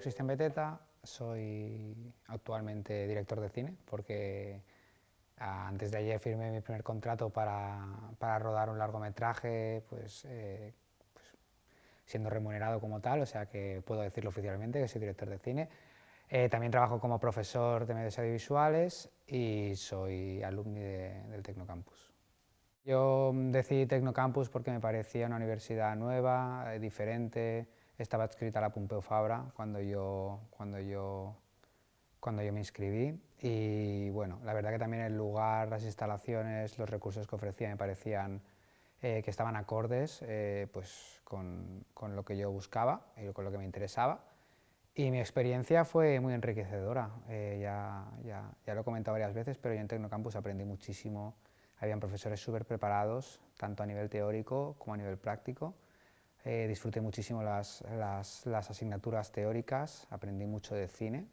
Alex Cristian Beteta, soy actualmente director de cine porque antes de ayer firmé mi primer contrato para rodar un largometraje, siendo remunerado como tal, o sea que puedo decirlo oficialmente que soy director de cine. También trabajo como profesor de medios audiovisuales y soy alumni del Tecnocampus. Yo decidí Tecnocampus porque me parecía una universidad nueva, diferente. Estaba adscrita a la Pompeu Fabra cuando yo me inscribí y bueno, la verdad que también el lugar, las instalaciones, los recursos que ofrecía me parecían que estaban acordes con lo que yo buscaba y con lo que me interesaba. Y mi experiencia fue muy enriquecedora, ya lo he comentado varias veces, pero yo en Tecnocampus aprendí muchísimo, habían profesores súper preparados, tanto a nivel teórico como a nivel práctico. Disfruté muchísimo las asignaturas teóricas, aprendí mucho de cine.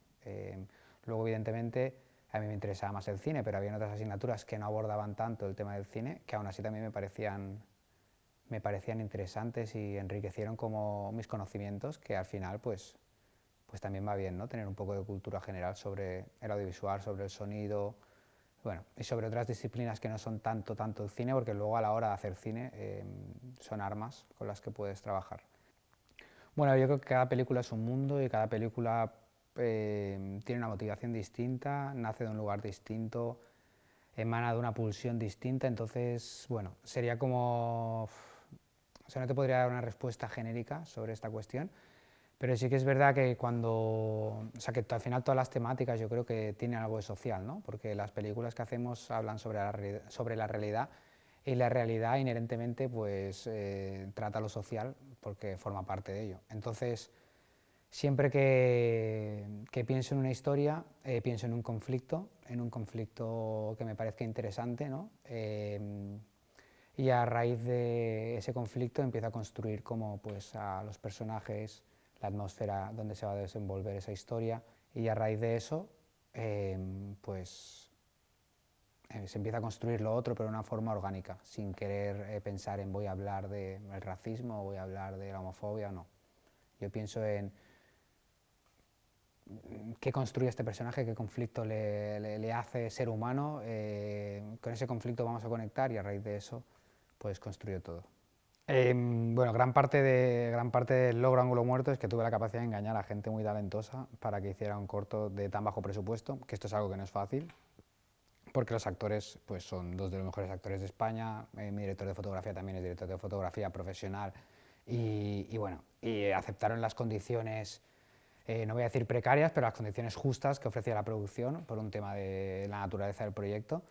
Luego, evidentemente, a mí me interesaba más el cine, pero había otras asignaturas que no abordaban tanto el tema del cine, que aún así también me parecían interesantes y enriquecieron como mis conocimientos, que al final pues también va bien, ¿no? Tener un poco de cultura general sobre el audiovisual, sobre el sonido, bueno, y sobre otras disciplinas que no son tanto el cine, porque luego a la hora de hacer cine son armas con las que puedes trabajar. Bueno, yo creo que cada película es un mundo y cada película tiene una motivación distinta, nace de un lugar distinto, emana de una pulsión distinta, entonces, bueno, sería como... O sea, no te podría dar una respuesta genérica sobre esta cuestión, pero sí que es verdad que o sea, que al final todas las temáticas yo creo que tienen algo de social, ¿no? Porque las películas que hacemos hablan sobre la realidad y la realidad inherentemente trata lo social porque forma parte de ello. Entonces, siempre que pienso en una historia, pienso en un conflicto que me parezca interesante, ¿no? Y a raíz de ese conflicto empiezo a construir como a los personajes, la atmósfera donde se va a desenvolver esa historia, y a raíz de eso se empieza a construir lo otro, pero de una forma orgánica, sin querer pensar en voy a hablar del racismo o voy a hablar de la homofobia, no. Yo pienso en qué construye este personaje, qué conflicto le hace ser humano, con ese conflicto vamos a conectar y a raíz de eso pues construyo todo. Bueno, gran parte del logro Ángulo Muerto es que tuve la capacidad de engañar a gente muy talentosa para que hiciera un corto de tan bajo presupuesto, que esto es algo que no es fácil, porque los actores pues, son dos de los mejores actores de España, mi director de fotografía también es director de fotografía profesional, y aceptaron las condiciones, no voy a decir precarias, pero las condiciones justas que ofrecía la producción por un tema de la naturaleza del proyecto.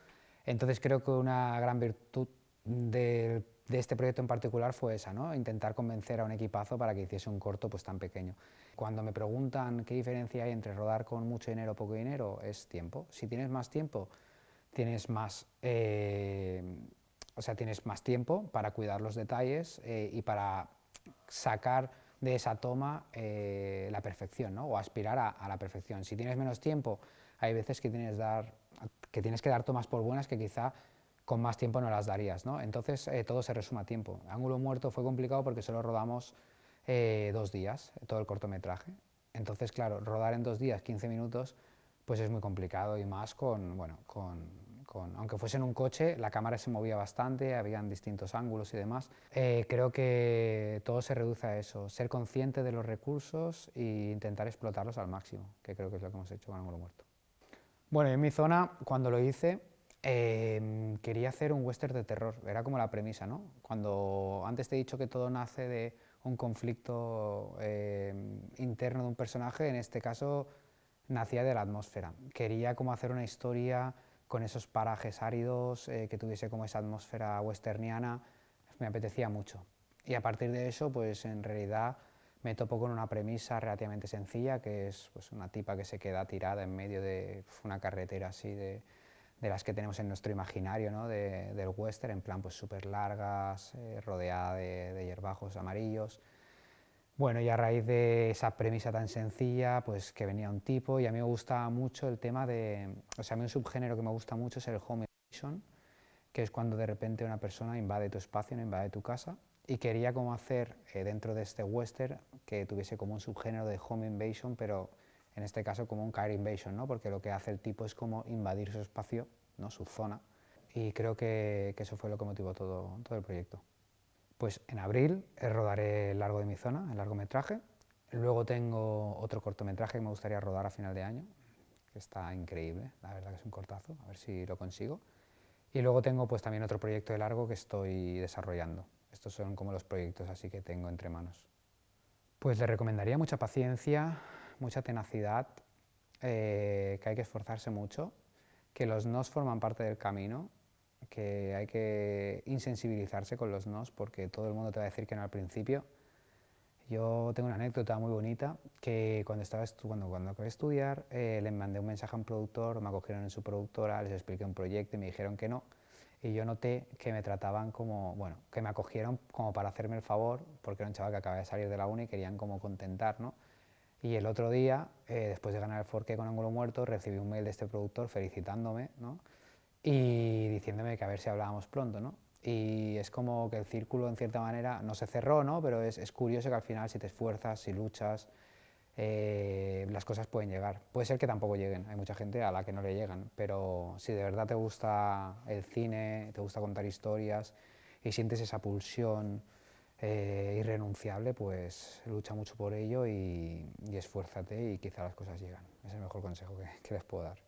Entonces creo que una gran virtud de este proyecto en particular fue esa, ¿no? Intentar convencer a un equipazo para que hiciese un corto pues, tan pequeño. Cuando me preguntan qué diferencia hay entre rodar con mucho dinero o poco dinero, es tiempo. Si tienes más tiempo, tienes más, tienes más tiempo para cuidar los detalles y para sacar de esa toma la perfección, ¿no? O aspirar a la perfección. Si tienes menos tiempo, hay veces que tienes que dar tomas por buenas que quizá con más tiempo no las darías, ¿no? Entonces todo se resume a tiempo. Ángulo Muerto fue complicado porque solo rodamos 2 días, todo el cortometraje. Entonces, claro, rodar en 2 días, 15 minutos, pues es muy complicado y más aunque fuese en un coche, la cámara se movía bastante, habían distintos ángulos y demás. Creo que todo se reduce a eso, ser consciente de los recursos e intentar explotarlos al máximo, que creo que es lo que hemos hecho con Ángulo Muerto. Bueno, en mi zona, cuando lo hice, quería hacer un western de terror, era como la premisa, ¿no? Cuando antes te he dicho que todo nace de un conflicto interno de un personaje, en este caso nacía de la atmósfera. Quería como hacer una historia con esos parajes áridos, que tuviese como esa atmósfera westerniana, me apetecía mucho. Y a partir de eso, pues en realidad me topo con una premisa relativamente sencilla, que es pues, una tipa que se queda tirada en medio de una carretera así de las que tenemos en nuestro imaginario, ¿no? Del western, en plan pues súper largas, rodeada de hierbajos amarillos. Bueno, y a raíz de esa premisa tan sencilla, pues que venía un tipo, y a mí me gusta mucho el tema o sea, a mí un subgénero que me gusta mucho es el home invasion, que es cuando de repente una persona invade tu espacio, no invade tu casa, y quería como hacer dentro de este western que tuviese como un subgénero de home invasion, pero en este caso como un car invasion, ¿no? Porque lo que hace el tipo es como invadir su espacio, ¿no? Su zona, y creo que eso fue lo que motivó todo el proyecto. Pues en abril rodaré el largo de mi zona, el largometraje. Luego tengo otro cortometraje que me gustaría rodar a final de año, que está increíble, la verdad que es un cortazo, a ver si lo consigo. Y luego tengo pues también otro proyecto de largo que estoy desarrollando. Estos son como los proyectos así que tengo entre manos. Pues le recomendaría mucha paciencia, mucha tenacidad, que hay que esforzarse mucho, que los nos forman parte del camino, que hay que insensibilizarse con los nos porque todo el mundo te va a decir que no al principio. Yo tengo una anécdota muy bonita que cuando acabé de estudiar le mandé un mensaje a un productor, me acogieron en su productora, les expliqué un proyecto y me dijeron que no. Y yo noté que me trataban como, bueno, que me acogieron como para hacerme el favor, porque era un chaval que acababa de salir de la uni y querían como contentar, ¿no? Y el otro día, después de ganar el Forqué con Ángulo Muerto, recibí un mail de este productor felicitándome, ¿no? Y diciéndome que a ver si hablábamos pronto, ¿no? Y es como que el círculo, en cierta manera, no se cerró, ¿no? Pero es curioso que al final, si te esfuerzas, si luchas, las cosas pueden llegar. Puede ser que tampoco lleguen, hay mucha gente a la que no le llegan, pero si de verdad te gusta el cine, te gusta contar historias y sientes esa pulsión irrenunciable, pues lucha mucho por ello y esfuérzate y quizá las cosas llegan. Es el mejor consejo que les puedo dar.